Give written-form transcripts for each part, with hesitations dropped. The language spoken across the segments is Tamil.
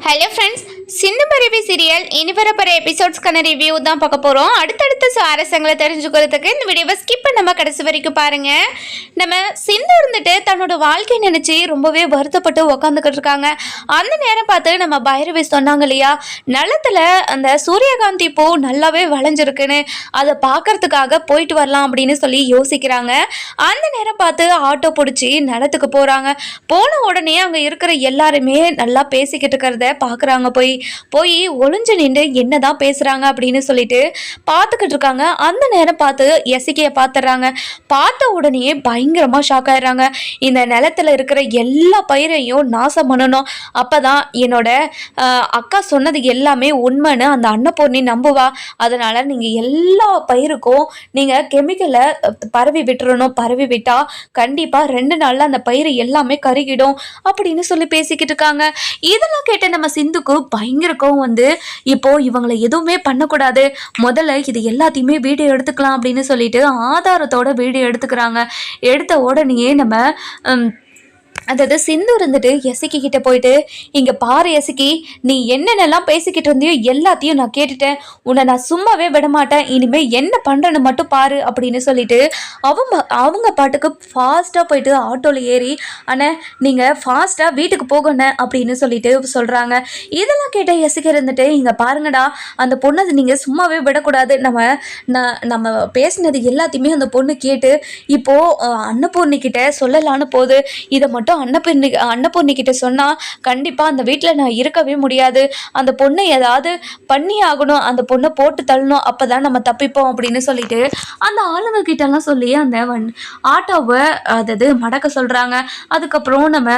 ஹலோ ஃப்ரெண்ட்ஸ், சிந்து மருவி சீரியல் இனி வரப்போகிற எபிசோட்ஸ்க்கான ரிவ்யூ தான் பார்க்க போகிறோம். அடுத்தடுத்த சுவாரஸ்யங்களை தெரிஞ்சுக்கிறதுக்கு இந்த வீடியோவை ஸ்கிப் பண்ணாமல் கடைசி வரைக்கும் பாருங்கள். நம்ம சிந்து இருந்துட்டு தன்னோட வாழ்க்கையை நினச்சி ரொம்பவே வருத்தப்பட்டு உக்காந்துக்கிட்டு இருக்காங்க. அந்த நேரம் பார்த்து நம்ம பைரவி சொன்னாங்க இல்லையா, நிலத்தில் அந்த சூரியகாந்தி பூ நல்லாவே விளைஞ்சிருக்குன்னு, அதை பார்க்கறதுக்காக போயிட்டு வரலாம் அப்படின்னு சொல்லி யோசிக்கிறாங்க. அந்த நேரம் பார்த்து ஆட்டோ பிடிச்சி நிலத்துக்கு போகிறாங்க. போன உடனே அங்கே இருக்கிற எல்லாருமே நல்லா பேசிக்கிட்டு இருக்கிறத பார்க்குறாங்க. போய் ஒளிஞ்சு நின்று என்னதான் பேசுகிறாங்க அப்படின்னு சொல்லிட்டு பார்த்துக்கிட்டு இருக்காங்க. அந்த நேரம் பார்த்து எசிக்கையை பார்த்துடுறாங்க. பார்த்த உடனே பயங்கரமாக ஷாக் ஆயிடுறாங்க. இந்த நிலத்தில் இருக்கிற எல்லா பயிரையும் நாசம் பண்ணணும், அப்போ தான் என்னோட அக்கா சொன்னது எல்லாமே உண்மைன்னு அந்த அன்னபூர்ணி நம்புவா. அதனால் நீங்கள் எல்லா பயிருக்கும் நீங்கள் கெமிக்கலை பரவி விட்டுறணும். பரவி விட்டால் கண்டிப்பாக 2 நாளில் அந்த பயிர் எல்லாமே கருகிடும் அப்படின்னு சொல்லி பேசிக்கிட்டு இருக்காங்க. இதெல்லாம் கேட்ட நம்ம சிந்துக்கு பயங்கர கோவம் வந்து, இப்போ இவங்களை எதுவுமே பண்ணக்கூடாது, முதல்ல இது எல்லாத்தையுமே வீடியோ எடுத்துக்கலாம் அப்படின்னு சொல்லிட்டு ஆதாரத்தோட வீடியோ எடுத்துக்கிறாங்க. எடுத்த உடனே நம்ம அதாவது சிந்து இருந்துட்டு எசிக்கி கிட்ட போயிட்டு, இங்கே பாரு எசிக்கி, நீ என்னென்னலாம் பேசிக்கிட்டு இருந்தியோ எல்லாத்தையும் நான் கேட்டுட்டேன், உன்னை நான் சும்மாவே விட மாட்டேன், இனிமேல் என்ன பண்ணுறேன்னு மட்டும் பாரு அப்படின்னு சொல்லிட்டு அவங்க பாட்டுக்கு ஃபாஸ்ட்டாக போயிட்டு ஆட்டோவில் ஏறி, ஆனால் நீங்கள் ஃபாஸ்ட்டாக வீட்டுக்கு போகணும் அப்படின்னு சொல்லிட்டு சொல்கிறாங்க. இதெல்லாம் கேட்ட எசிக்கி இருந்துட்டு, இங்கே பாருங்கடா, அந்த பொண்ணை நீங்கள் சும்மாவே விடக்கூடாது, நம்ம பேசினது எல்லாத்தையுமே அந்த பொண்ணு கேட்டு இப்போது அன்னபூர்ணிக்கிட்ட சொல்லலான்னு போகுது, இதை மட்டும் அன்னபூர்ணி கிட்ட சொன்னால் கண்டிப்பாக அந்த வீட்டில் நான் இருக்கவே முடியாது, அந்த பொண்ணை ஏதாவது பண்ணி ஆகணும், அந்த பொண்ணை போட்டு தள்ளணும், அப்போ தான் நம்ம தப்பிப்போம் அப்படின்னு சொல்லிட்டு அந்த ஆளுங்க கிட்டலாம் சொல்லி அந்த ஆட்டோவை அதாவது மடக்க சொல்கிறாங்க. அதுக்கப்புறம் நம்ம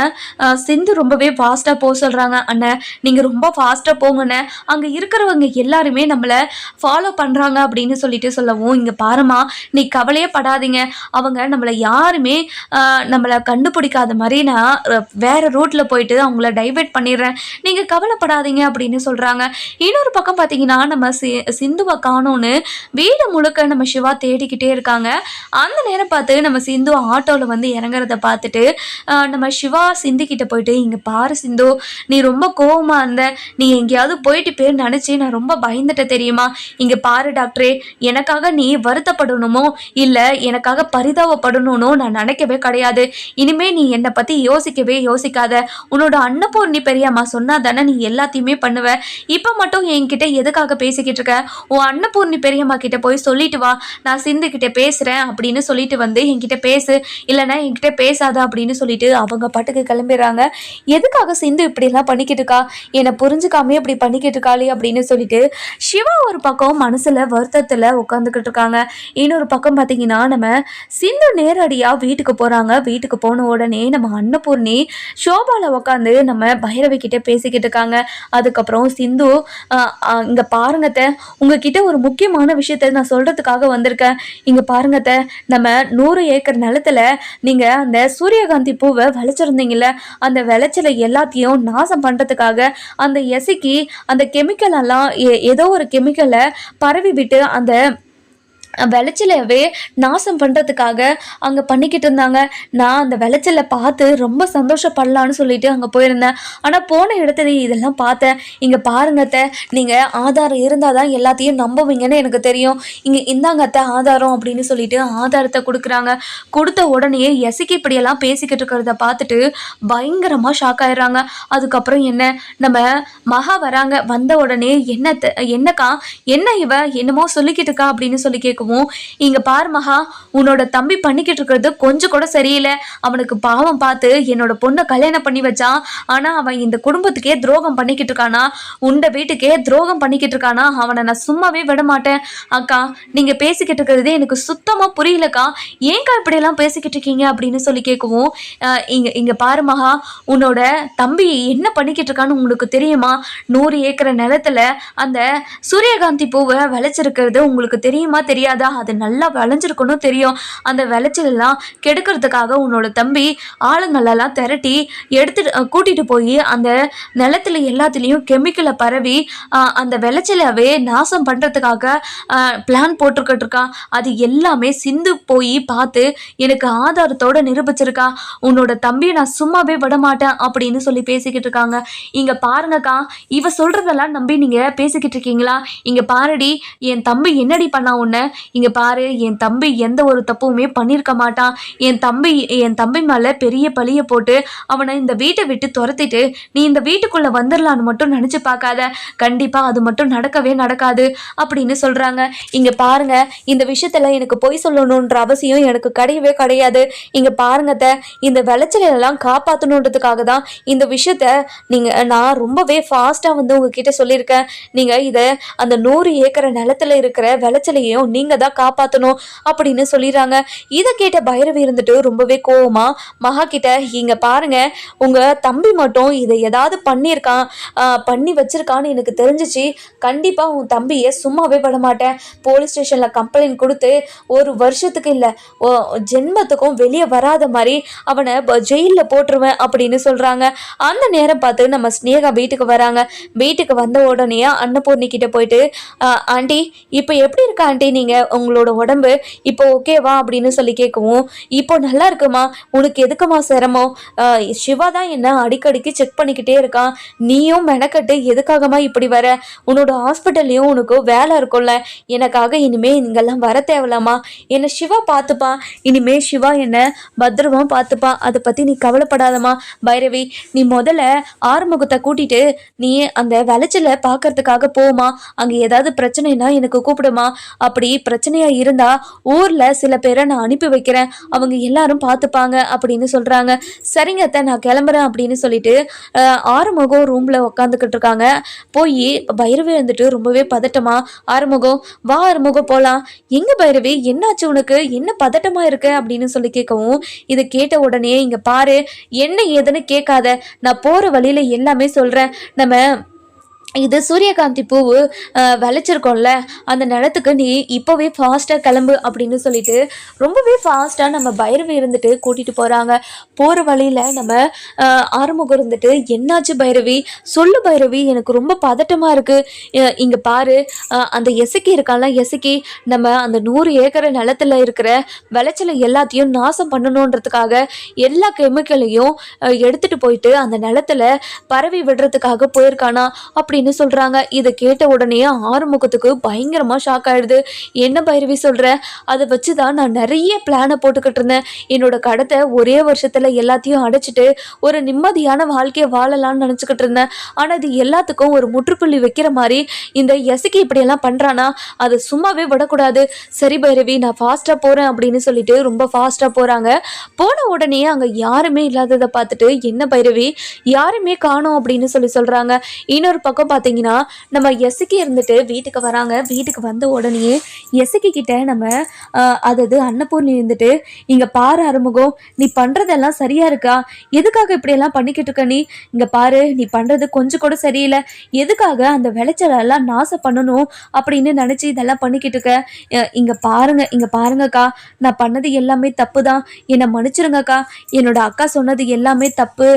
சிந்து ரொம்பவே ஃபாஸ்ட்டாக போக சொல்கிறாங்க. அண்ணன் நீங்கள் ரொம்ப ஃபாஸ்ட்டாக போங்கண்ணே, அங்கே இருக்கிறவங்க எல்லாருமே நம்மளை ஃபாலோ பண்ணுறாங்க அப்படின்னு சொல்லிட்டு சொல்லவும், இங்கே பாருமா, நீ கவலையே படாதீங்க, அவங்க நம்மளை யாருமே நம்மளை கண்டுபிடிக்காத மாதிரி நான் வேறு ரூட்டில் போயிட்டு அவங்கள டைவெர்ட் பண்ணிடுறேன், நீங்கள் கவலைப்படாதீங்க அப்படின்னு சொல்கிறாங்க. இன்னொரு பக்கம் பார்த்தீங்கன்னா நம்ம சிந்துவை காணோன்னு வீடு முழுக்க நம்ம சிவா தேடிக்கிட்டே இருக்காங்க. அந்த நேரம் பார்த்து நம்ம சிந்து ஆட்டோவில் வந்து இறங்குறத பார்த்துட்டு நம்ம சிவா சிந்து கிட்ட போயிட்டு, இங்கே பாரு சிந்து, நீ ரொம்ப கோவமாக இருந்த, நீ எங்கேயாவது போயிட்டு பேர் நினச்சி நான் ரொம்ப பயந்துட்டேன் தெரியுமா, இங்கே பாரு டாக்டரே, எனக்காக நீ வருத்தப்படணுமோ இல்லை எனக்காக பரிதாபப்படணும்னோ நான் நினைக்கவே கிடையாது, இனிமே நீ என்னை பற்றி யோசிக்கவே யோசிக்காத, உன்னோட அன்னபூர்ணி பெரியம்மா சொன்னா தானே நீ எல்லாத்தையுமே பண்ணுவ, இப்போ மட்டும் என்கிட்ட எதுக்காக பேசிக்கிட்டு இருக்க, உன் அன்னபூர்ணி பெரியம்மா கிட்ட போய் சொல்லிட்டு வா, நான் சிந்து கிட்ட பேசுகிறேன் அப்படின்னு சொல்லிட்டு வந்து என்கிட்ட பேசு, இல்லைன்னா என்கிட்ட பேசாத அப்படின்னு சொல்லிட்டு அவங்க பாட்டுக்கு கிளம்பிடுறாங்க. எதுக்காக சிந்து இப்படிலாம் பண்ணிக்கிட்டு இருக்கா, என்னை புரிஞ்சுக்காமே இப்படி பண்ணிக்கிட்டு இருக்காளே அப்படின்னு சொல்லிட்டு சிவா ஒரு பக்கம் மனசில் வருத்தத்தில் உட்காந்துக்கிட்டு இருக்காங்க. இன்னொரு பக்கம் பார்த்தீங்கன்னா நம்ம சிந்து நேரடியாக வீட்டுக்கு போகிறாங்க. வீட்டுக்கு போன உடனே நம்ம அன்னபூர்ணி ஷோபால உட்காந்து நம்ம பைரவி கிட்ட பேசிக்கிட்டு இருக்காங்க. அதுக்கப்புறம் சிந்து, இங்கே பாருங்கத்த, உங்ககிட்ட ஒரு முக்கியமான விஷயத்த நான் சொல்கிறதுக்காக வந்திருக்கேன். இங்கே பாருங்கத்த, நம்ம 100 ஏக்கர் நிலத்தில் நீங்கள் அந்த சூரியகாந்தி பூவை விளைச்சிருந்தீங்கல்ல, அந்த விளைச்சலை எல்லாத்தையும் நாசம் பண்ணுறதுக்காக அந்த எசிக்கி அந்த கெமிக்கல் எல்லாம் ஏதோ ஒரு கெமிக்கலை பரவி விட்டு அந்த விளைச்சலவே நாசம் பண்ணுறதுக்காக அங்கே பண்ணிக்கிட்டு இருந்தாங்க. நான் அந்த விளைச்சலை பார்த்து ரொம்ப சந்தோஷப்படலான்னு சொல்லிட்டு அங்கே போயிருந்தேன். ஆனால் போன இடத்துல இதெல்லாம் பார்த்தேன். இங்கே பாருங்கத்த, நீங்கள் ஆதாரம் இருந்தால் தான் எல்லாத்தையும் நம்புவீங்கன்னு எனக்கு தெரியும், இங்கே இந்தாங்கத்த ஆதாரம் அப்படின்னு சொல்லிட்டு ஆதாரத்தை கொடுக்குறாங்க. கொடுத்த உடனே எசிக்கு இப்படியெல்லாம் பேசிக்கிட்டு இருக்கிறத பார்த்துட்டு பயங்கரமாக ஷாக் ஆயிடுறாங்க. அதுக்கப்புறம் என்ன நம்ம மகா வராங்க. வந்த உடனே என்னக்கா, என்ன இவ என்னமோ சொல்லிக்கிட்டு இருக்கா அப்படின்னு சொல்லி கேட்க, இங்க பாரு மகா, உன்னோட தம்பி பண்ணிக்கிட்டு இருக்கிறது கொஞ்சம் கூட சரியில்லை, அவனுக்கு பாவம் பார்த்து என்னோட பொண்ணை கல்யாணம் பண்ணி வச்சான், ஆனா அவன் இந்த குடும்பத்துக்கே துரோகம் பண்ணிக்கிட்டு இருக்கானா, உண்ட வீட்டுக்கே துரோகம் பண்ணிக்கிட்டு இருக்கானா, அவனை நான் சும்மாவே விட மாட்டேன். அக்கா, நீங்க பேசிக்கிட்டு இருக்கிறது எனக்கு சுத்தமா புரியலக்கா, ஏங்கா இப்படி எல்லாம் பேசிக்கிட்டு இருக்கீங்க அப்படின்னு சொல்லி கேட்கவும், இங்க பாரு மகா, உன்னோட தம்பி என்ன பண்ணிக்கிட்டு இருக்கான்னு உங்களுக்கு தெரியுமா, 100 ஏக்கர் நிலத்துல அந்த சூரியகாந்தி பூவை விளைச்சிருக்கிறது உங்களுக்கு தெரியுமா தெரியாது, தெரியாதா? அது நல்லா விளைஞ்சிருக்கணும் தெரியும். அந்த விளைச்சலெல்லாம் கெடுக்கிறதுக்காக உன்னோட தம்பி ஆளுங்களெல்லாம் திரட்டி கூட்டிட்டு போய் அந்த நிலத்துல எல்லாத்துலேயும் கெமிக்கலை பரவி அந்த விளைச்சலாவே நாசம் பண்ணுறதுக்காக பிளான் போட்டுக்கிட்டு இருக்கான். அது எல்லாமே சிந்து போய் பார்த்து எனக்கு ஆதாரத்தோட நிரூபிச்சிருக்கா. உன்னோட தம்பியை நான் சும்மாவே விட மாட்டேன் அப்படின்னு சொல்லி பேசிக்கிட்டு இருக்காங்க. இங்க பாருங்கக்கா, இவ சொல்றதெல்லாம் நம்பி நீங்க பேசிக்கிட்டு இருக்கீங்களா? இங்க பாருடி, என் தம்பி என்னடி பண்ணா உன்ன? இங்க பாரு, என் தம்பி எந்த ஒரு தப்புமே பண்ணியிருக்க மாட்டான். என் தம்பி மேல பெரிய பழிய போட்டு அவனை இந்த வீட்டை விட்டு துரத்திட்டு நீ இந்த வீட்டுக்குள்ள வந்துடலான்னு மட்டும் நினைச்சு பார்க்காத. கண்டிப்பா அது மட்டும் நடக்கவே நடக்காது அப்படின்னு சொல்றாங்க. இங்க பாருங்க, இந்த விஷயத்துல எனக்கு பொய் சொல்லணும்ன்ற அவசியம் எனக்கு கிடையவே கிடையாது. இங்க பாருங்க, இந்த விளைச்சல எல்லாம் காப்பாற்றணுன்றதுக்காக தான் இந்த விஷயத்த நான் ரொம்பவே ஃபாஸ்டா உங்ககிட்ட சொல்லியிருக்கேன். நீங்க இதை அந்த 100 ஏக்கர் நிலத்துல இருக்கிற விளைச்சலையும் நீங்க தான் காப்பாற்றணும் அப்படின்னு சொல்லிடுறாங்க. இதை கேட்ட பைரவி இருந்துட்டு ரொம்பவே கோவமா மகா கிட்ட, இங்க பாருங்க, உங்க தம்பி மட்டும் இதை ஏதாவது பண்ணி வச்சிருக்கான்னு எனக்கு தெரிஞ்சிச்சு. கண்டிப்பா உன் தம்பியை சும்மாவே விட மாட்டேன். போலீஸ் ஸ்டேஷன்ல கம்ப்ளைண்ட் கொடுத்து 1 வருஷத்துக்கு இல்லை ஜென்மத்துக்கும் வெளியே வராத மாதிரி அவனை ஜெயிலில் போட்டுருவேன் அப்படின்னு சொல்றாங்க. அந்த நேரம் பார்த்து நம்ம ஸ்னேகா வீட்டுக்கு வராங்க. வீட்டுக்கு வந்த உடனே அன்னபூர்ணி கிட்ட போயிட்டு, ஆண்டி இப்போ எப்படி இருக்கா ஆண்டி? நீங்க உங்களோட உடம்பு இப்போ ஓகேவா அப்படின்னு சொல்லி கேட்கவும், இப்போ நல்லா இருக்குமா, உனக்கு எதுக்குமா சிரமம்? சிவா தான் என்ன அடிக்கடிக்கு செக் பண்ணிக்கிட்டே இருக்கான். நீயும் மெனக்கட்டு எதுக்காகமா இப்படி வர? உன்னோட ஹாஸ்பிட்டல்லையும் உனக்கு வேலை இருக்கும்ல, எனக்காக இனிமே இங்கெல்லாம் வர தேவலாமா? என்னை சிவா பார்த்துப்பா. இனிமே சிவா என்ன பத்திரமா பார்த்துப்பா. அதை பத்தி நீ கவலைப்படாதமா. பைரவி, நீ முதல்ல ஆறுமுகத்தை கூட்டிட்டு நீ அந்த விளைச்சலை பார்க்கறதுக்காக போமா. அங்க ஏதாவது பிரச்சனைனா எனக்கு கூப்பிடுமா. அப்படி பிரச்சனையா இருந்தா ஊர்ல சில பேரை நான் அனுப்பி வைக்கிறேன், அவங்க எல்லாரும் பார்த்துப்பாங்க அப்படின்னு சொல்றாங்க. சரிங்க அத்தை, நான் கிளம்புறேன் அப்படின்னு சொல்லிட்டு ஆறுமுகம் ரூம்ல உட்காந்துக்கிட்டு இருக்காங்க. போய் பைரவி வந்துட்டு ரொம்பவே பதட்டமா, ஆறுமுகம் வா, ஆறுமுகம் போலாம். எங்க பைரவி, என்னாச்சு உனக்கு, என்ன பதட்டமா இருக்கு அப்படின்னு சொல்லி கேட்கவும், இதை கேட்ட உடனே, இங்க பாரு, என்ன ஏதுன்னு கேட்காத, நான் போற வழியில எல்லாமே சொல்றேன். நம்ம இது சூரியகாந்தி பூவு விளைச்சிருக்கோம்ல, அந்த நிலத்துக்கு நீ இப்போவே ஃபாஸ்ட்டாக கிளம்பு அப்படின்னு சொல்லிட்டு ரொம்பவே ஃபாஸ்ட்டாக நம்ம பைரவி இருந்துட்டு கூட்டிகிட்டு போகிறாங்க. போகிற வழியில் நம்ம ஆறுமுகம் இருந்துட்டு, என்னாச்சு பைரவி, சொல்லு பைரவி, எனக்கு ரொம்ப பதட்டமாக இருக்குது. இங்கே பாரு, அந்த எசக்கி இருக்கான்ல, எசக்கி நம்ம அந்த 100 ஏக்கர் நிலத்தில் இருக்கிற விளைச்சலை எல்லாத்தையும் நாசம் பண்ணணுன்றதுக்காக எல்லா கெமிக்கலையும் எடுத்துகிட்டு போயிட்டு அந்த நிலத்தில் பரவி விடுறதுக்காக போயிருக்கானா அப்படின்னு சொல்றாங்க. இதை கேட்ட உடனே ஆறுமுகத்துக்கு பயங்கரமா ஷாக் ஆயிடுது. என்ன பைரவி சொல்ற? அதை வச்சுதான் நான் நிறைய பிளானை போட்டுக்கிட்டு இருந்தேன். என்னோட கடத்தை ஒரே வருஷத்துல எல்லாத்தையும் அடைச்சிட்டு ஒரு நிம்மதியான வாழ்க்கையை வாழலாம்னு நினைச்சுக்கிட்டு இருந்தேன். ஆனா இது எல்லாத்துக்கும் ஒரு முற்றுப்புள்ளி வைக்கிற மாதிரி இந்த எசக்கி இப்படியெல்லாம் பண்றானா, அதை சும்மாவே விடக்கூடாது. சரி பைரவி, நான் ஃபாஸ்டா போறேன் அப்படின்னு சொல்லிட்டு ரொம்ப ஃபாஸ்டா போறாங்க. போன உடனே அங்க யாருமே இல்லாததை பார்த்துட்டு, என்ன பைரவி, யாருமே காணோம் அப்படின்னு சொல்றாங்க. இன்னொரு பக்கம் பார்த்தீங்கன்னா நம்ம எசக்கி இருந்துட்டு வீட்டுக்கு வராங்க. வீட்டுக்கு வந்த உடனே எசக்கி கிட்ட நம்ம அதாவது அன்னபூர்ணி இருந்துட்டு, இங்க பாரு ஆறுமுகம், நீ பண்றதெல்லாம் சரியா இருக்கா? எதுக்காக இப்படியெல்லாம் பண்ணிக்கிட்டு இருக்க நீ? இங்க பாரு, நீ பண்றது கொஞ்சம் கூட சரியில்லை. எதுக்காக அந்த விளைச்சலெல்லாம் நாசம் பண்ணணும் அப்படின்னு நினைச்சு இதெல்லாம் பண்ணிக்கிட்டு இருக்க? இங்க பாருங்கக்கா, நான் பண்ணது எல்லாமே தப்பு தான், என்னை மன்னிச்சிருங்கக்கா. என்னோட அக்கா சொன்னது எல்லாமே தப்பு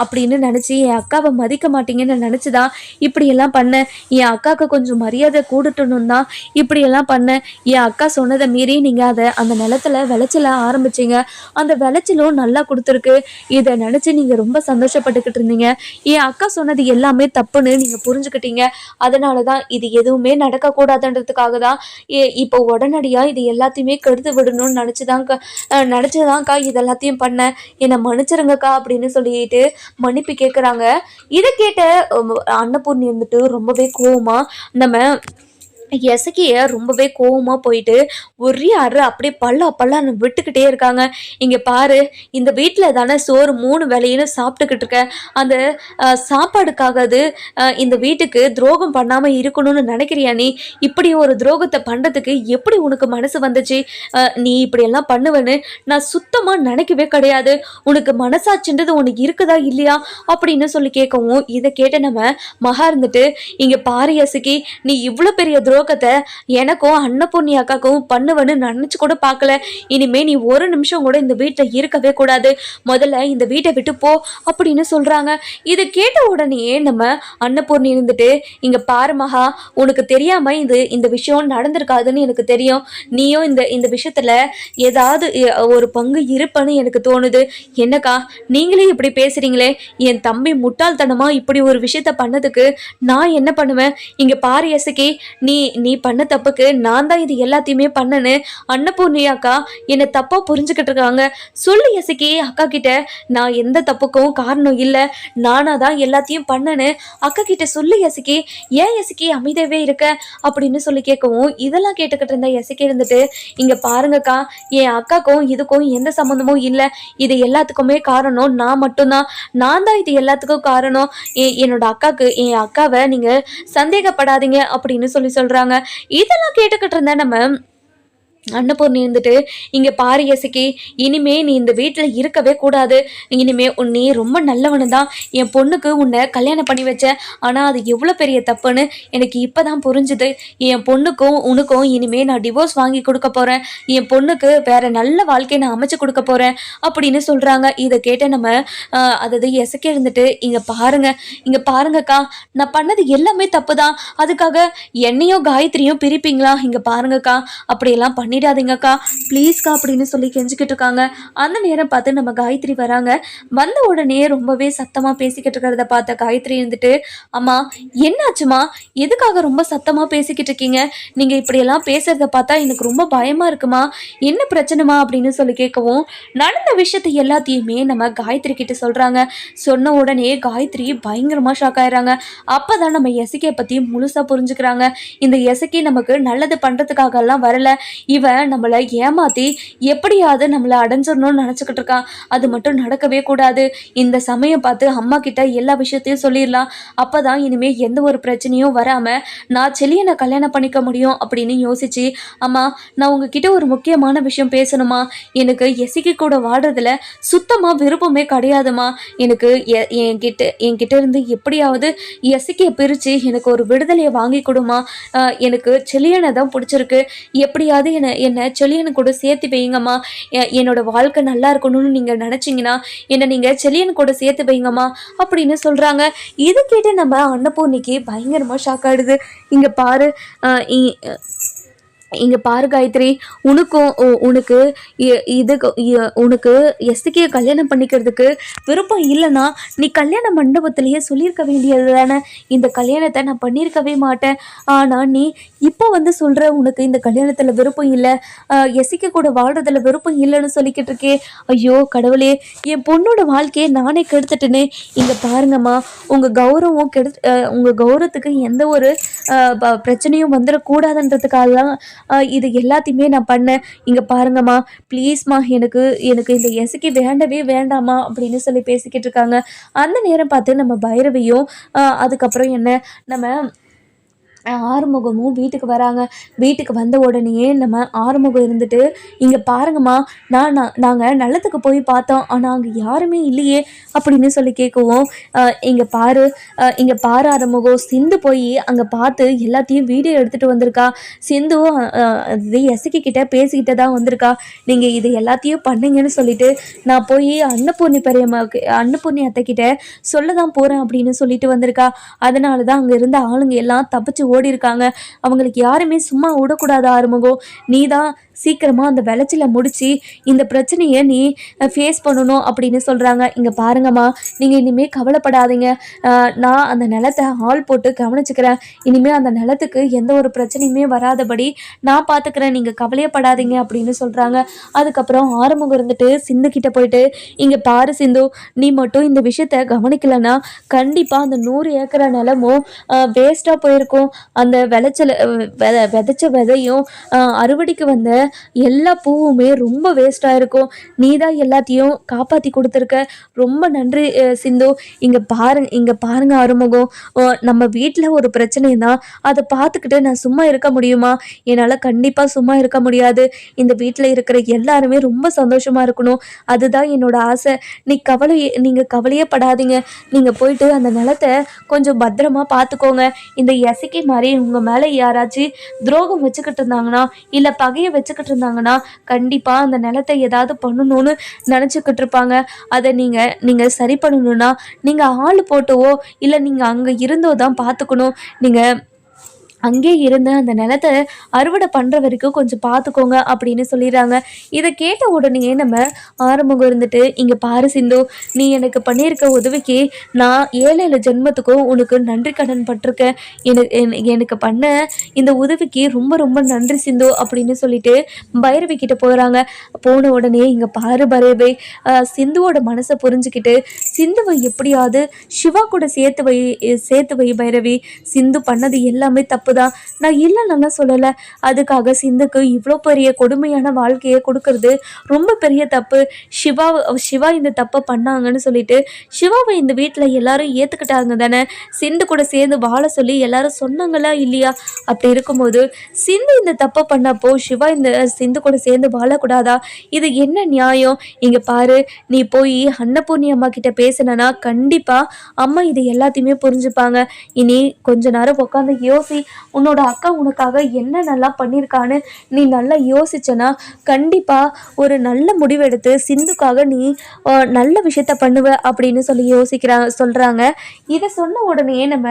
அப்படின்னு நினைச்சு என் அக்காவை மதிக்க மாட்டீங்கன்னு நினைச்சுதான் இப்படியெல்லாம் பண்ணேன். என் அக்காவுக்கு கொஞ்சம் மரியாதை கூடட்டணும் தான் இப்படியெல்லாம் பண்ணேன். என் அக்கா சொன்னதை மீறி நீங்கள் அந்த நிலத்துல விளைச்சல ஆரம்பிச்சிங்க. அந்த விளைச்சலும் நல்லா கொடுத்துருக்கு. இதை நினச்சி நீங்கள் ரொம்ப சந்தோஷப்பட்டுக்கிட்டு இருந்தீங்க. என் அக்கா சொன்னது எல்லாமே தப்புன்னு நீங்கள் புரிஞ்சுக்கிட்டீங்க. அதனால தான் இது எதுவுமே நடக்கக்கூடாதுன்றதுக்காக தான் இப்போ உடனடியாக இது எல்லாத்தையுமே கெடுத்து விடணும்னு நினச்சிதான்க்கா இது எல்லாத்தையும் பண்ணேன். என்னை மன்னிச்சிருங்கக்கா அப்படின்னு சொல்லிட்டு மன்னிப்பு கேட்குறாங்க. இதை கேட்ட அன்னபூர்ணி இருந்துட்டு ரொம்பவே கோவமா நம்ம எசக்கிய ரொம்பவே கோவமா போயிட்டு ஒரே அரு அப்படியே பல்லான்னு விட்டுக்கிட்டே இருக்காங்க. இங்க பாரு, இந்த வீட்டில் தானே சோறு 3 வேளையும் சாப்பிட்டுக்கிட்டு இருக்க. அந்த சாப்பாடுக்காக இந்த வீட்டுக்கு துரோகம் பண்ணாம இருக்கணும்னு நினைக்கிறியா நீ? இப்படி ஒரு துரோகத்தை பண்றதுக்கு எப்படி உனக்கு மனசு வந்துச்சு? நீ இப்படியெல்லாம் பண்ணுவேன்னு நான் சுத்தமா நினைக்கவே கிடையாது. உனக்கு மனசாச்சுன்றது உனக்கு இருக்குதா இல்லையா அப்படின்னு சொல்லி கேட்கவும், இதை கேட்ட நம்ம மகா இருந்துட்டு, இங்க பாரு எசக்கி, நீ இவ்வளவு பெரிய துரோகத்தை எனக்கும் அன்னபூர்ணி அக்காக்கும் பண்ணுவேன்னு நினச்சி கூட பார்க்கல. இனிமே நீ ஒரு நிமிஷம் கூட இந்த வீட்டில் இருக்கவே கூடாது. முதல்ல இந்த வீட்டை விட்டு போ அப்படின்னு சொல்கிறாங்க. இதை கேட்ட உடனே நம்ம அன்னபூர்ணி இருந்துட்டு, இங்கே பாரு மகா, உனக்கு தெரியாமல் இந்த விஷயம் நடந்திருக்காதுன்னு எனக்கு தெரியும். நீயும் இந்த விஷயத்தில் ஏதாவது ஒரு பங்கு இருப்பன்னு எனக்கு தோணுது. என்னக்கா நீங்களே இப்படி பேசுகிறீங்களே? என் தம்பி முட்டாள்தனமாக இப்படி ஒரு விஷயத்த பண்ணதுக்கு நான் என்ன பண்ணுவேன்? இங்கே பாரு எசக்கி, நீ பண்ண தப்புக்கு நான் தான் இது எல்லாத்தையுமே பண்ணனு அன்னபூர்ணி அக்கா என்னை தப்பாக புரிஞ்சுக்கிட்டு இருக்காங்க. சொல்லு எசக்கி அக்கா கிட்ட, நான் எந்த தப்புக்கும் காரணம் இல்லை, நானாக தான் எல்லாத்தையும் பண்ணனு அக்கா கிட்ட சொல்லு எசக்கி. ஏன் எசக்கி அமைதியாகவே இருக்க அப்படின்னு சொல்லி கேட்கவும், இதெல்லாம் கேட்டுக்கிட்டு இருந்த எசக்கி இருந்துட்டு, இங்கே பாருங்கக்கா, என் அக்காக்கும் இதுக்கும் எந்த சம்மந்தமும் இல்லை. இது எல்லாத்துக்குமே காரணம் நான் மட்டும்தான். நான் தான் இது எல்லாத்துக்கும் காரணம். என்னோட அக்காவுக்கு, என் அக்காவை நீங்கள் சந்தேகப்படாதீங்க அப்படின்னு சொல்கிறாங்க. இதெல்லாம் கேட்டுக்கிட்டு இருந்த நம்ம அன்னபூர்ணி இருந்துட்டு, இங்கே பாரு எசக்கி, இனிமே நீ இந்த வீட்டில் இருக்கவே கூடாது. இனிமே நீ ரொம்ப நல்லவனு தான். என் பொண்ணுக்கு உன்னை கல்யாணம் பண்ணி வச்சேன், ஆனால் அது எவ்வளோ பெரிய தப்புன்னு எனக்கு இப்போ தான் புரிஞ்சுது. என் பொண்ணுக்கும் உனக்கும் இனிமே நான் டிவோர்ஸ் வாங்கி கொடுக்க போகிறேன். என் பொண்ணுக்கு வேற நல்ல வாழ்க்கையை நான் அமைச்சு கொடுக்க போகிறேன் அப்படின்னு சொல்கிறாங்க. இதை கேட்ட நம்ம அதாவது எசக்கி இருந்துட்டு, இங்கே பாருங்கக்கா, நான் பண்ணது எல்லாமே தப்பு தான். அதுக்காக என்னையும் காயத்ரியும் பிரிப்பீங்களா? இங்கே பாருங்கக்கா, அப்படியெல்லாம் பண்ணிடாதீங்கக்கா ப்ளீஸ்க்கா அப்படின்னு சொல்லி கெஞ்சிக்கிட்டு இருக்காங்க. அந்த நேரம் பார்த்து நம்ம காயத்ரி வராங்க. வந்த உடனே ரொம்பவே சத்தமாக பேசிக்கிட்டு இருக்கிறத பார்த்த காயத்ரி இருந்துட்டு, அம்மா என்னாச்சுமா, எதுக்காக ரொம்ப சத்தமாக பேசிக்கிட்டு இருக்கீங்க? நீங்கள் இப்படியெல்லாம் பேசுறத பார்த்தா எனக்கு ரொம்ப பயமாக இருக்குமா, என்ன பிரச்சனைமா அப்படின்னு சொல்லி கேட்கவும், நடந்த விஷயத்தை எல்லாத்தையுமே நம்ம காயத்ரி கிட்ட சொல்கிறாங்க. சொன்ன உடனே காயத்ரி பயங்கரமாக ஷாக் ஆயிடுறாங்க. அப்போ தான் நம்ம எசக்கியை பற்றி முழுசாக புரிஞ்சுக்கிறாங்க. இந்த எசக்கி நமக்கு நல்லது பண்ணுறதுக்காகலாம் வரல, இவன் நம்மளை ஏமாத்தி எப்படியாவது நம்மளை அடைஞ்சிடணும்னு நினச்சிக்கிட்டு இருக்கான். அது மட்டும் நடக்கவே கூடாது. இந்த சமயம் பார்த்து அம்மா கிட்ட எல்லா விஷயத்தையும் சொல்லிடலாம். அப்போ தான் இனிமேல் எந்த ஒரு பிரச்சனையும் வராமல் நான் செல்லியனை கல்யாணம் பண்ணிக்க முடியும் அப்படின்னு யோசிச்சு, அம்மா நான் உங்ககிட்ட ஒரு முக்கியமான விஷயம் பேசணுமா, எனக்கு எசக்கி கூட வாழ்றதுல சுத்தமாக விருப்பமே கிடையாதுமா. எனக்கு என்கிட்ட இருந்து எப்படியாவது எசக்கியை பிரித்து எனக்கு ஒரு விடுதலையை வாங்கி கொடுமா. எனக்கு செல்லியனை தான் பிடிச்சிருக்கு, எப்படியாவது என்னை செல்லியன் கூட சேர்த்து வைங்கம்மா. என்னோட வாழ்க்கை நல்லா இருக்கணும்னு நீங்கள் நினச்சிங்கன்னா என்னை நீங்கள் செல்லியன் கூட சேர்த்து வைங்கம்மா அப்படின்னு சொல்கிறாங்க. இது கேட்டு நம்ம அன்னபூர்ணிக்கு பயங்கரமாக ஷாக் ஆகிடுது. இங்கே பாரு காயத்ரி, உனக்கு எஸ்திக்கியை கல்யாணம் பண்ணிக்கிறதுக்கு விருப்பம் இல்லைன்னா நீ கல்யாண மண்டபத்திலேயே சொல்லியிருக்க வேண்டியது தானே. இந்த கல்யாணத்தை நான் பண்ணியிருக்கவே மாட்டேன். ஆனால் நீ இப்போ சொல்கிற உனக்கு இந்த கல்யாணத்தில் விருப்பம் இல்லை, எஸ்திக்க கூட வாழ்கிறதுல விருப்பம் இல்லைன்னு சொல்லிக்கிட்டு இருக்கே. ஐயோ கடவுளே, என் பொண்ணோட வாழ்க்கையை நானே கெடுத்துட்டேனே. இங்கே பாருங்கம்மா, உங்கள் கௌரவத்துக்கு எந்த ஒரு பிரச்சனையும் வந்துடக்கூடாதுன்றதுக்காக தான் இது எல்லாத்தையுமே நான் பண்ணேன். இங்கே பாருங்கம்மா ப்ளீஸ்மா, எனக்கு இந்த எசக்கி வேண்டவே வேண்டாமா அப்படின்னு சொல்லி பேசிக்கிட்டு இருக்காங்க. அந்த நேரம் பார்த்து நம்ம பைரவியும் அதுக்கப்புறம் நம்ம ஆறுமுகமும் வீட்டுக்கு வராங்க. வீட்டுக்கு வந்த உடனேயே நம்ம ஆறுமுகம் இருந்துட்டு, இங்கே பாருங்கம்மா, நாங்கள் நல்லத்துக்கு போய் பார்த்தோம், ஆனால் அங்கே யாருமே இல்லையே அப்படின்னு சொல்லி கேட்கவும், இங்கே பாரு ஆறுமுகம், சிந்து போய் அங்கே பார்த்து எல்லாத்தையும் வீடியோ எடுத்துகிட்டு வந்திருக்கா. சிந்து அது எசக்கி கிட்ட பேசிக்கிட்டு தான் வந்திருக்கா. நீங்கள் இது எல்லாத்தையும் பண்ணுங்கன்னு சொல்லிட்டு நான் போய் அன்னபூர்ணி அத்தைக்கிட்ட சொல்ல தான் போகிறேன் அப்படின்னு சொல்லிட்டு வந்திருக்கா. அதனால தான் அங்கே இருந்த ஆளுங்க எல்லாம் தப்பிச்சு ஓடி இருக்காங்க. அவங்களுக்கு யாருமே சும்மா விடக்கூடாது ஆறுமுகம். நீ தான் சீக்கிரமாக அந்த விளைச்சலை முடித்து இந்த பிரச்சனையை நீ ஃபேஸ் பண்ணணும் அப்படின்னு சொல்கிறாங்க. இங்கே பாருங்கம்மா, நீங்கள் இனிமேல் கவலைப்படாதீங்க, நான் அந்த நிலத்தை ஆள் போட்டு கவனிச்சுக்கிறேன். இனிமேல் அந்த நிலத்துக்கு எந்த ஒரு பிரச்சனையுமே வராதபடி நான் பார்த்துக்கிறேன், நீங்கள் கவலையப்படாதீங்க அப்படின்னு சொல்கிறாங்க. அதுக்கப்புறம் ஆறுமுகம் இருந்துட்டு சிந்து கிட்ட போயிட்டு, இங்கே பாரு சிந்து, நீ மட்டும் இந்த விஷயத்த கவனிக்கலைன்னா கண்டிப்பாக அந்த 100 ஏக்கரை நிலமும் வேஸ்ட்டாக போயிருக்கும். அந்த விதைச்ச விதையும் அறுவடைக்கு வந்த எல்லா பூவுமே ரொம்ப வேஸ்டாக இருக்கும். நீ தான் எல்லாத்தையும் காப்பாற்றி கொடுத்துருக்க, ரொம்ப நன்றி சிந்து. இங்கே பாருங்க ஆறுமுகம், நம்ம வீட்டில் ஒரு பிரச்சனைனா அதை பார்த்துக்கிட்டு நான் சும்மா இருக்க முடியுமா? என்னால் கண்டிப்பாக சும்மா இருக்க முடியாது. இந்த வீட்டில் இருக்கிற எல்லாருமே ரொம்ப சந்தோஷமாக இருக்கணும், அதுதான் என்னோட ஆசை. நீங்கள் கவலையே படாதீங்க. நீங்கள் போயிட்டு அந்த நிலத்தை கொஞ்சம் பத்திரமா பார்த்துக்கோங்க. இந்த எசக்கி மாதிரி உங்கள் மேலே யாராச்சும் துரோகம் வச்சுக்கிட்டு இருந்தாங்கன்னா இல்லை பகையை வச்சுக்கிட்டு இருந்தாங்கன்னா கண்டிப்பாக அந்த நிலத்தை ஏதாவது பண்ணணும்னு நினச்சிக்கிட்டு இருப்பாங்க. அதை நீங்கள் சரி பண்ணணும்னா நீங்கள் ஆள் போட்டவோ இல்லை நீங்கள் அங்கே இருந்தோ தான் பார்த்துக்கணும். நீங்கள் அங்கே இருந்து அந்த நிலத்தை அறுவடை பண்ணுற வரைக்கும் கொஞ்சம் பார்த்துக்கோங்க அப்படின்னு சொல்லிடுறாங்க. இதை கேட்ட உடனே நம்ம ஆரம்பம் இருந்துட்டு, இங்கே பாரு சிந்து, நீ எனக்கு பண்ணியிருக்க உதவிக்கு நான் 7 ஜென்மத்துக்கும் உனக்கு நன்றி கடன் பட்டிருக்கேன். எனக்கு பண்ண இந்த உதவிக்கு ரொம்ப ரொம்ப நன்றி சிந்து அப்படின்னு சொல்லிட்டு பைரவி கிட்ட போகிறாங்க. போன உடனே இங்கே பாரு பைரவி, சிந்துவோட மனசை புரிஞ்சுக்கிட்டு சிந்துவை எப்படியாவது சிவா கூட சேர்த்து வை பைரவி. சிந்து பண்ணது எல்லாமே தப்பு தான், நான் இல்லைன்னு சொல்லலை. அதுக்காக சிந்துக்கு இவ்வளோ பெரிய கொடுமையான வாழ்க்கையை கொடுக்கறது ரொம்ப பெரிய தப்பு. சிவா இந்த தப்பை பண்ணாங்கன்னு சொல்லிட்டு சிவாவை இந்த வீட்டில் எல்லாரும் ஏற்றுக்கிட்டாங்க தானே. சிந்து கூட சேர்ந்து வாழ சொல்லி எல்லாரும் சொன்னாங்களா இல்லையா? அப்படி இருக்கும்போது சிந்து இந்த தப்பை பண்ணப்போ சிவா இந்த சிந்து கூட சேர்ந்து வாழக்கூடாதா? இது என்ன நியாயம்? இங்கே பாரு, நீ போய் அன்னபூர்ணி அம்மா கிட்ட பேசினா கண்டிப்பாக அம்மா இது எல்லாத்தையுமே புரிஞ்சுப்பாங்க. இனி கொஞ்ச நேரம் உட்காந்து யோசி, உன்னோட அக்கா உனக்காக என்ன நல்லா பண்ணியிருக்கான்னு நீ நல்லா யோசிச்சனா கண்டிப்பாக ஒரு நல்ல முடிவெடுத்து சிந்துக்காக நீ நல்ல விஷயத்த பண்ணுவ அப்படின்னு சொல்லி சொல்கிறாங்க. இதை சொன்ன உடனே நம்ம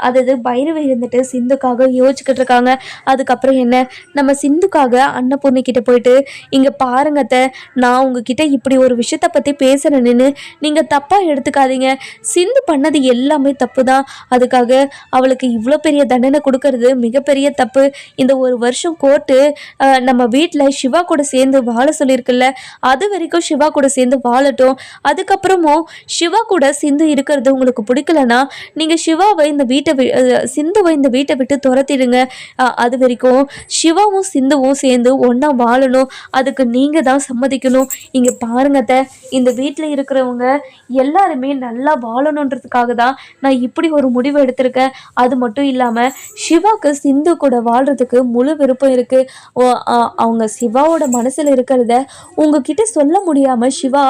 அதாவது பைரவி இருந்துட்டு சிந்துக்காக யோசிச்சுக்கிட்டு இருக்காங்க. அதுக்கப்புறம் என்ன, நம்ம சிந்துக்காக அன்னபூர்ணி கிட்ட போயிட்டு, இங்கே பாருங்கத்த, நான் உங்ககிட்ட இப்படி ஒரு விஷயத்தை பற்றி பேசுகிறேன்னு நீங்கள் தப்பாக எடுத்துக்காதீங்க. சிந்து பண்ணது எல்லாமே தப்பு தான். அதுக்காக அவளுக்கு இவ்வளோ பெரிய தண்டனை கொடுக்கறது மிகப்பெரிய தப்பு. இந்த ஒரு வருஷம் கோர்ட்டு நம்ம வீட்டில் சிவா கூட சேர்ந்து வாழ சொல்லியிருக்குல்ல, அது வரைக்கும் சிவா கூட சேர்ந்து வாழட்டும். அதுக்கப்புறமும் சிவா கூட சிந்து இருக்கிறது உங்களுக்கு பிடிக்கலன்னா நீங்கள் சிந்துவை இந்த வீட்டை விட்டு துரத்திடுங்க. அது வரைக்கும் சிவாவும் சிந்துவும் சேர்ந்து ஒன்றா வாழணும். அதுக்கு நீங்கள் தான் சம்மதிக்கணும். இங்கே பாருங்கத்த, இந்த வீட்டில் இருக்கிறவங்க எல்லாருமே நல்லா வாழணுன்றதுக்காக தான் நான் இப்படி ஒரு முடிவு எடுத்திருக்கேன். அது மட்டும் இல்லாமல் சிவாக்கு சிந்து கூட வாழ்கிறதுக்கு முழு விருப்பம் இருக்குது. அவங்க சிவாவோட மனசில் இருக்கிறத உங்ககிட்ட சொல்ல முடியாமல் சிவா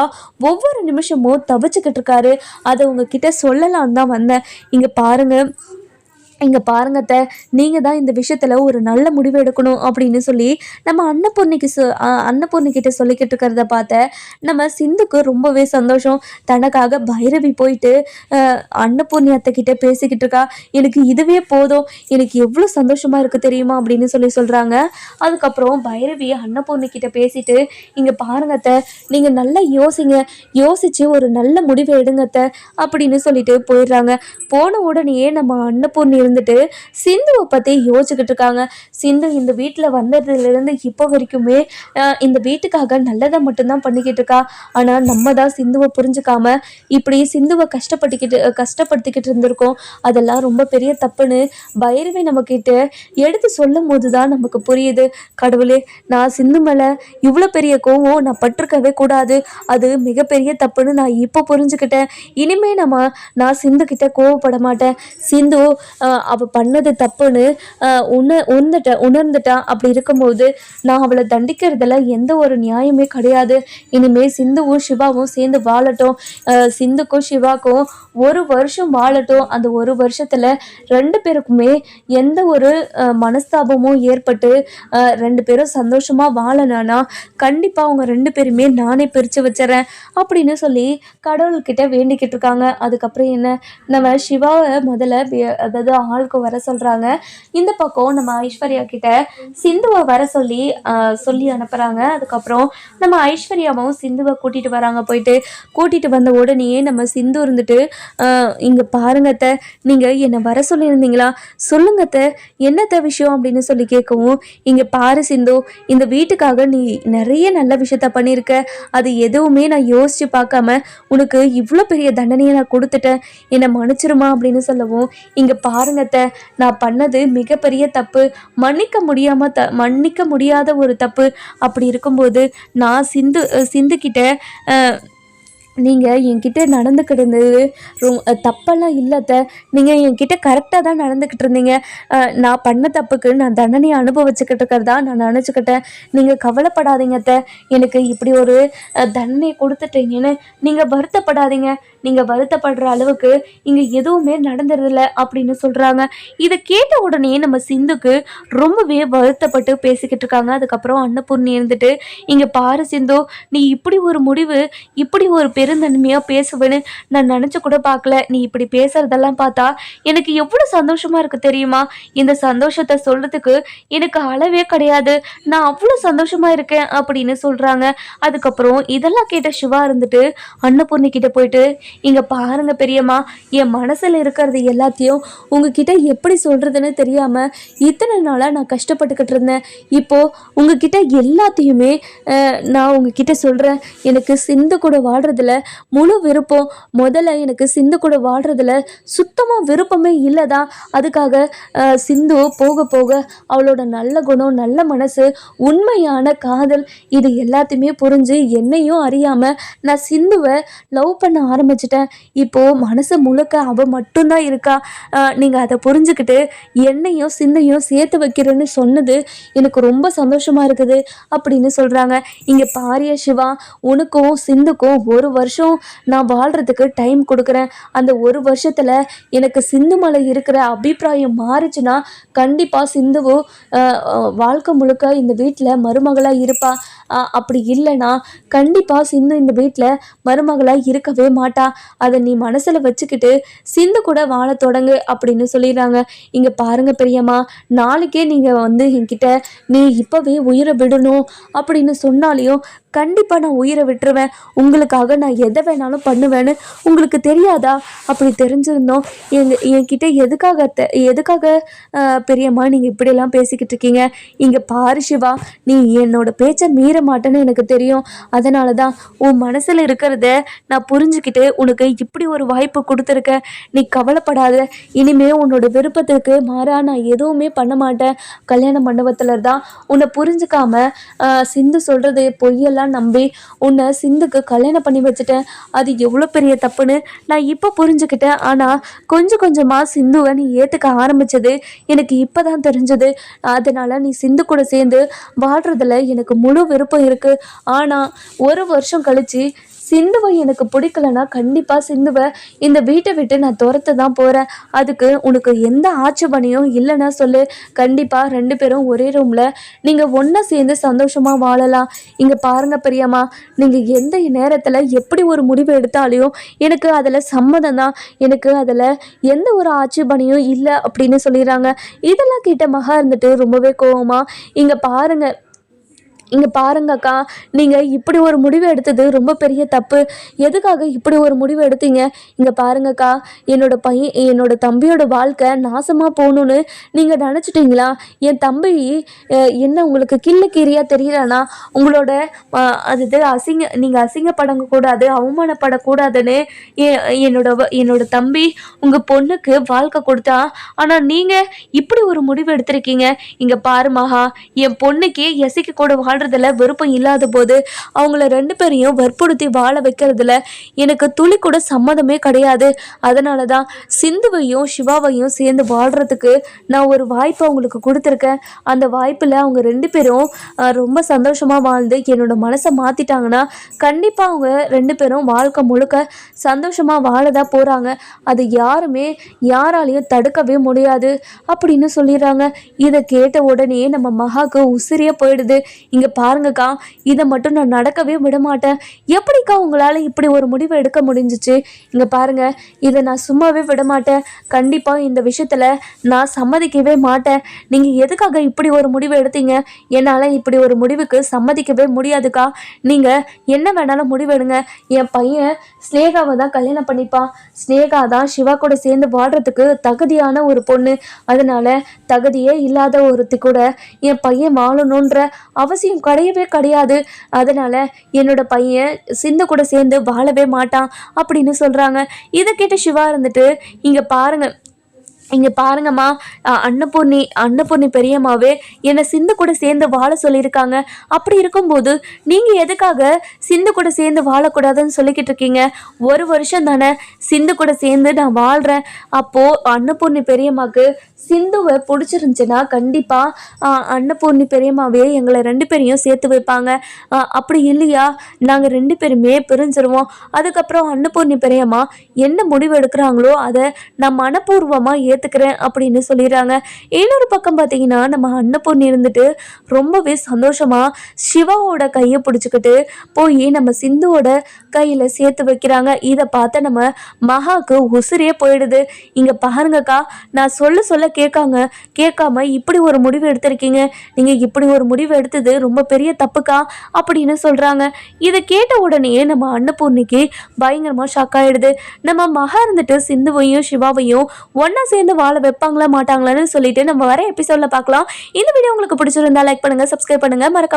ஒவ்வொரு நிமிஷமும் தவிச்சுக்கிட்டு இருக்காரு. அதை உங்ககிட்ட சொல்லலான்னு தான் வந்தேன். இங்கே பாருங்கத்த, நீங்கள் தான் இந்த விஷயத்தில் ஒரு நல்ல முடிவு எடுக்கணும் அப்படின்னு சொல்லி நம்ம அன்னபூர்ணிக்கிட்ட சொல்லிக்கிட்டு இருக்கிறத பார்த்த நம்ம சிந்துக்கு ரொம்பவே சந்தோஷம். தனக்காக பைரவி போயிட்டு அன்னபூர்ணி அத்தைக்கிட்ட பேசிக்கிட்டு இருக்கா. எனக்கு இதுவே போதும், எனக்கு எவ்வளோ சந்தோஷமாக இருக்குது தெரியுமா அப்படின்னு சொல்கிறாங்க. அதுக்கப்புறம் பைரவி அன்னபூர்ணிக்கிட்ட பேசிட்டு, இங்கே பாருங்கத்த, நீங்கள் நல்லா யோசித்து ஒரு நல்ல முடிவை எடுங்கத்த அப்படின்னு சொல்லிட்டு போயிடுறாங்க. போன உடனே நம்ம அன்னபூர்ணி இருந்துட்டு சிந்துவை பற்றி யோசிச்சுக்கிட்டு இருக்காங்க. சிந்து இந்த வீட்டில் வந்ததுலேருந்து இப்போ வரைக்குமே இந்த வீட்டுக்காக நல்லதை மட்டும்தான் பண்ணிக்கிட்டு இருக்கா. ஆனால் நம்ம தான் சிந்துவை புரிஞ்சுக்காம இப்படி சிந்துவை கஷ்டப்படுத்திக்கிட்டு இருந்திருக்கோம். அதெல்லாம் ரொம்ப பெரிய தப்புன்னு பைரவி நம்மக்கிட்ட எடுத்து சொல்லும் போது தான் நமக்கு புரியுது. கடவுளே, நான் சிந்து மேலே இவ்வளோ பெரிய கோவம் நான் பட்டிருக்கவே கூடாது. அது மிகப்பெரிய தப்புன்னு நான் இப்போ புரிஞ்சுக்கிட்டேன். இனிமே நான் சிந்து கிட்ட கோவப்பட மாட்டேன். சிந்து அவள் பண்ணது தப்புன்னு உணர்ந்துட்டான். அப்படி இருக்கும்போது நான் அவளை தண்டிக்கிறதுல எந்த ஒரு நியாயமே கிடையாது. இனிமேல் சிந்துவும் சிவாவும் சேர்ந்து வாழட்டும். சிந்துக்கும் சிவாக்கும் ஒரு வருஷம் வாழட்டும். அந்த ஒரு வருஷத்தில் 2 பேருக்குமே எந்த ஒரு மனஸ்தாபமும் ஏற்பட்டு 2 பேரும் சந்தோஷமாக வாழனானா கண்டிப்பாக அவங்க 2 பேருமே நானே பிரித்து வச்சிடறேன் அப்படின்னு சொல்லி கடவுள்கிட்ட வேண்டிக்கிட்டு இருக்காங்க. அதுக்கப்புறம் என்ன, நம்ம சிவாவை முதல்ல அதாவது ஆளுக்கு வர சொல்கிறாங்க. இந்த பக்கம் நம்ம ஐஸ்வர்யா கிட்ட சிந்துவை வர சொல்லி அனுப்புகிறாங்க. அதுக்கப்புறம் நம்ம ஐஸ்வர்யாவும் சிந்துவை கூட்டிகிட்டு வந்த உடனே நம்ம சிந்து இருந்துட்டு, இங்கே பாருங்கத்த, நீங்கள் என்னை வர சொல்லியிருந்தீங்களா, சொல்லுங்கத்த, என்னத்த விஷயம் அப்படின்னு சொல்லி கேட்கவும், இங்கே பாரு சிந்து, இந்த வீட்டுக்காக நீ நிறைய நல்ல விஷயத்த பண்ணியிருக்க. அது எதுவுமே நான் யோசித்து பார்க்காம உனக்கு இவ்வளோ பெரிய தண்டனையை நான் கொடுத்துட்டேன், என்னை மன்னிச்சிருமா அப்படின்னு சொல்லவும், இங்கே பாருங்கத்த, நான் பண்ணது மிகப்பெரிய தப்பு, மன்னிக்க முடியாத ஒரு தப்பு. அப்படி இருக்கும்போது நான் சிந்து கிட்ட நீங்கள் என்கிட்ட நடந்துக்கிட்டு இருந்தது தப்பெல்லாம் இல்லைத்த, நீங்கள் என்கிட்ட கரெக்டாக தான் நடந்துக்கிட்டு இருந்தீங்க. நான் பண்ண தப்புக்கு நான் தண்டனையை அனுபவிச்சுக்கிட்டு இருக்கிறதா நான் நினச்சிக்கிட்டேன். நீங்கள் கவலைப்படாதீங்கத்த, எனக்கு இப்படி ஒரு தண்டனை கொடுத்துட்டீங்கன்னு நீங்கள் வருத்தப்படாதீங்க. நீங்கள் வருத்தப்படுற அளவுக்கு இங்கே எதுவுமே நடந்துறதில்ல அப்படின்னு சொல்கிறாங்க. இதை கேட்ட உடனே நம்ம சிந்துக்கு ரொம்பவே வருத்தப்பட்டு பேசிக்கிட்டு இருக்காங்க. அதுக்கப்புறம் அன்னபூர்ணி இருந்துட்டு, இங்கே பாரு சிந்து, நீ இப்படி ஒரு முடிவு, இப்படி ஒரு பெருந்தன்மையாக பேசுவேன்னு நான் நினச்சி கூட பார்க்கல. நீ இப்படி பேசுறதெல்லாம் பார்த்தா எனக்கு எவ்வளோ சந்தோஷமா இருக்கு தெரியுமா? இந்த சந்தோஷத்தை சொல்றதுக்கு எனக்கு அளவே கிடையாது. நான் அவ்வளோ சந்தோஷமா இருக்கேன் அப்படின்னு சொல்றாங்க. அதுக்கப்புறம் இதெல்லாம் கேட்ட சிவா இருந்துட்டு அன்னபூர்ணி கிட்ட போயிட்டு, இங்க பாருங்க பெரியம்மா, என் மனசுல இருக்கிறது எல்லாத்தையும் உங்ககிட்ட எப்படி சொல்றதுன்னு தெரியாம இத்தனை நாளா நான் கஷ்டப்பட்டுக்கிட்டு இருந்தேன். இப்போ உங்ககிட்ட எல்லாத்தையுமே நான் உங்ககிட்ட சொல்றேன். எனக்கு சிந்து கூட வாழ்றதுல முழு விருப்பம். முதல்ல எனக்கு சிந்து கூட வாழ்றதுல சுத்தமா விருப்பமே இல்லைதான். அதுக்காக சிந்து போக போக அவளோட நல்ல குணம், நல்ல மனசு, உண்மையான காதல், இது எல்லாத்தையுமே புரிஞ்சு என்னையும் அறியாம நான் சிந்துவை லவ் பண்ண ஆரம்பிச்சிட்டேன். இப்போ மனசு முழுக்க அவள் மட்டும்தான் இருக்கா. நீங்கள் அதை புரிஞ்சுக்கிட்டு என்னையும் சிந்தையும் சேர்த்து வைக்கிறேன்னு சொன்னது எனக்கு ரொம்ப சந்தோஷமா இருக்குது அப்படின்னு சொல்கிறாங்க. இங்கே பாரிய சிவா, உனக்கும் சிந்துக்கும் 1 வருஷம் நான் வாழ்கிறதுக்கு டைம் கொடுக்குறேன். அந்த 1 வருஷத்தில் எனக்கு சிந்து மேலே இருக்கிற அபிப்பிராயம் மாறுச்சுன்னா கண்டிப்பாக சிந்துவும் வாழ்க்கை முழுக்க இந்த வீட்டில் மருமகளாக இருப்பா. அப்படி இல்லைன்னா கண்டிப்பாக சிந்து இந்த வீட்டில் மருமகளாக இருக்கவே மாட்டா. அதை நீ மனசில் வச்சுக்கிட்டு சிந்து கூட வாழ தொடங்கு அப்படின்னு சொல்லிடுறாங்க. இங்கே பாருங்க பெரியம்மா, நாளைக்கே நீங்கள் என்கிட்ட நீ இப்போவே உயிரை விடணும் அப்படின்னு சொன்னாலையும் கண்டிப்பாக நான் உயிரை விட்டுருவேன். உங்களுக்காக நான் எதை வேணாலும் பண்ணுவேன்னு உங்களுக்கு தெரியாதா? அப்படி தெரிஞ்சிருந்தோம் என்கிட்ட எதுக்காக பெரியம்மா நீங்கள் இப்படியெல்லாம் பேசிக்கிட்டு இருக்கீங்க? இங்கே பாரு சிவா, நீ என்னோட பேச்சை மீற மாட்டேன்னு எனக்கு தெரியும். அதனால தான் உன் மனசில் இருக்கிறத நான் புரிஞ்சுக்கிட்டு உனக்கு இப்படி ஒரு வாய்ப்பு கொடுத்துருக்கேன். நீ கவலைப்படாத. இனிமே உன்னோட விருப்பத்துக்கு மாறா நான் எதுவுமே பண்ண மாட்டேன். கல்யாண மண்டபத்தில் தான் உன்னை புரிஞ்சுக்காம சிந்து சொல்கிறது பொய்யெல்லாம் நம்பி உன்னை சிந்துக்கு கல்யாணம் பண்ணி வச்சுட்டேன். அது எவ்வளோ பெரிய தப்புன்னு நான் இப்போ புரிஞ்சுக்கிட்டேன். ஆனால் கொஞ்சம் கொஞ்சமாக சிந்துவை நீ ஏற்றுக்க ஆரம்பிச்சது எனக்கு இப்போ தான் தெரிஞ்சது. அதனால் நீ சிந்து கூட சேர்ந்து வாழ்கிறதுல எனக்கு முழு விருப்பம் இருக்குது. ஆனால் 1 வருஷம் கழித்து சிந்துவை எனக்கு பிடிக்கலன்னா கண்டிப்பாக சிந்துவை இந்த வீட்டை விட்டு நான் துரத்த தான் போகிறேன். அதுக்கு உனக்கு எந்த ஆட்சேபனையும் இல்லைன்னா சொல்லு. கண்டிப்பாக 2 பேரும் ஒரே ரூமில் நீங்கள் ஒன்றா சேர்ந்து சந்தோஷமாக வாழலாம். இங்கே பாருங்கள் பெரியம்மா, நீங்கள் எந்த நேரத்தில் எப்படி ஒரு முடிவு எடுத்தாலையும் எனக்கு அதில் சம்மதம் தான். எனக்கு அதில் எந்த ஒரு ஆட்சேபனையும் இல்லை அப்படின்னு சொல்லிடுறாங்க. இதெல்லாம் கேட்ட மகா இருந்துட்டு ரொம்பவே கோவமா, இங்கே பாருங்கக்கா, நீங்கள் இப்படி ஒரு முடிவு எடுத்தது ரொம்ப பெரிய தப்பு. எதுக்காக இப்படி ஒரு முடிவு எடுத்தீங்க? இங்கே பாருங்கக்கா, என்னோட தம்பியோட வாழ்க்கை நாசமாக போகணுன்னு நீங்கள் நினச்சிட்டிங்களா? என் தம்பி என்ன உங்களுக்கு கிள்ளுக்கீரியாக தெரியலனா? உங்களோட நீங்கள் அசிங்கப்படக்கூடாது, அவமானப்படக்கூடாதுன்னு என்னோட தம்பி உங்கள் பொண்ணுக்கு வாழ்க்கை கொடுத்தா. ஆனால் நீங்கள் இப்படி ஒரு முடிவு எடுத்திருக்கீங்க. இங்கே பாரு மகா, என் பொண்ணுக்கே எசிக்க கூட வாழ்றதுல விருப்பம் இல்லாத போது அவங்கள 2 பேரையும் வற்புறுத்தி வாழ வைக்கிறதுல எனக்கு துளி கூட சம்மதமே கிடையாது. அதனால தான் சிந்துவையும் சிவாவையும் சேர்ந்து வாழ்கிறதுக்கு நான் ஒரு வாய்ப்பை அவங்களுக்கு கொடுத்துருக்கேன். அந்த வாய்ப்பில் அவங்க 2 பேரும் ரொம்ப சந்தோஷமாக வாழ்ந்து என்னோட மனசை மாற்றிட்டாங்கன்னா கண்டிப்பாக அவங்க 2 பேரும் வாழ்க்கை முழுக்க சந்தோஷமாக வாழ தான் போகிறாங்க. அது யாராலையும் தடுக்கவே முடியாது அப்படின்னு சொல்லிடுறாங்க. இதை கேட்ட உடனே நம்ம மகாக்கு உசிரியா போயிடுது. இங்கே பாருங்கக்கா, இதை மட்டும் நான் நடக்கவே விட மாட்டேன். எப்படிக்கா உங்களால் இப்படி ஒரு முடிவை எடுக்க முடிஞ்சிச்சு? இங்கே பாருங்க, இதை நான் சும்மாவே விட மாட்டேன். கண்டிப்பாக இந்த விஷயத்தில் நான் சம்மதிக்கவே மாட்டேன். நீங்கள் எதுக்காக இப்படி ஒரு முடிவு எடுத்தீங்க? என்னால் இப்படி ஒரு முடிவுக்கு சம்மதிக்கவே முடியாதுக்கா. நீங்கள் என்ன வேணாலும் முடிவெடுங்க. என் பையன் ஸ்னேகாவை தான் கல்யாணம் பண்ணிப்பான். ஸ்னேகா தான் சிவா கூட சேர்ந்து வாழ்கிறதுக்கு தகுதியான ஒரு பொண்ணு. அதனால் தகுதியே இல்லாத ஒருத்தி கூட என் பையன் வாழணுன்ற அவசியம் கிடையவே கிடையாது. அதனால என்னோட பையன் சிந்து கூட சேர்ந்து வாழவே மாட்டான் அப்படின்னு சொல்றாங்க. இதை கேட்டு சிவா இருந்துட்டு, இங்க பாருங்க, இங்கே பாருங்கம்மா, அன்னபூர்ணி பெரியம்மாவே என்னை சிந்து கூட சேர்ந்து வாழ சொல்லியிருக்காங்க. அப்படி இருக்கும்போது நீங்கள் எதுக்காக சிந்து கூட சேர்ந்து வாழக்கூடாதுன்னு சொல்லிக்கிட்டு இருக்கீங்க? ஒரு வருஷம் தானே சிந்து கூட சேர்ந்து நான் வாழ்கிறேன். அப்போது அன்னபூர்ணி பெரியம்மாவுக்கு சிந்துவை பிடிச்சிருந்துச்சுன்னா கண்டிப்பாக அன்னபூர்ணி பெரியம்மாவே எங்களை 2 பேரையும் சேர்த்து வைப்பாங்க. அப்படி இல்லையா நாங்கள் 2 பேருமே பிரிஞ்சிருவோம். அதுக்கப்புறம் அன்னபூர்ணி பெரியம்மா என்ன முடிவு எடுக்கிறாங்களோ அதை நான் மனப்பூர்வமாக ஏற்றுக்கிறேன் அப்படின்னு சொல்லிடுறாங்க. இன்னொரு பக்கம் பார்த்தீங்கன்னா நம்ம அன்னபூர்ணி இருந்துட்டு ரொம்பவே சந்தோஷமாக சிவாவோட கையை பிடிச்சிக்கிட்டு போய் நம்ம சிந்துவோட கையில் சேர்த்து வைக்கிறாங்க. இதை பார்த்த நம்ம மகாவுக்கு உசிரியே போயிடுது. இங்கே பாருங்கக்கா, நான் சொல்ல கேட்காம இப்படி ஒரு முடிவு எடுத்திருக்கீங்க. நீங்கள் இப்படி ஒரு முடிவு எடுத்தது ரொம்ப பெரிய தப்புக்கா அப்படின்னு சொல்கிறாங்க. இதை கேட்ட உடனே நம்ம அன்னபூர்ணிக்கு பயங்கரமாக ஷாக் ஆகிடுது. நம்ம மகா இருந்துட்டு சிந்துவையும் சிவாவையும் ஒன்றா சேர்ந்து வாழ வைப்பாங்களா மாட்டாங்களான்னு சொல்லிட்டு நம்ம வர எபிசோடில் பார்க்கலாம். இந்த வீடியோ உங்களுக்கு பிடிச்சிருந்தா லைக் பண்ணுங்கள், சப்ஸ்கிரைப் பண்ணுங்கள், மறக்காம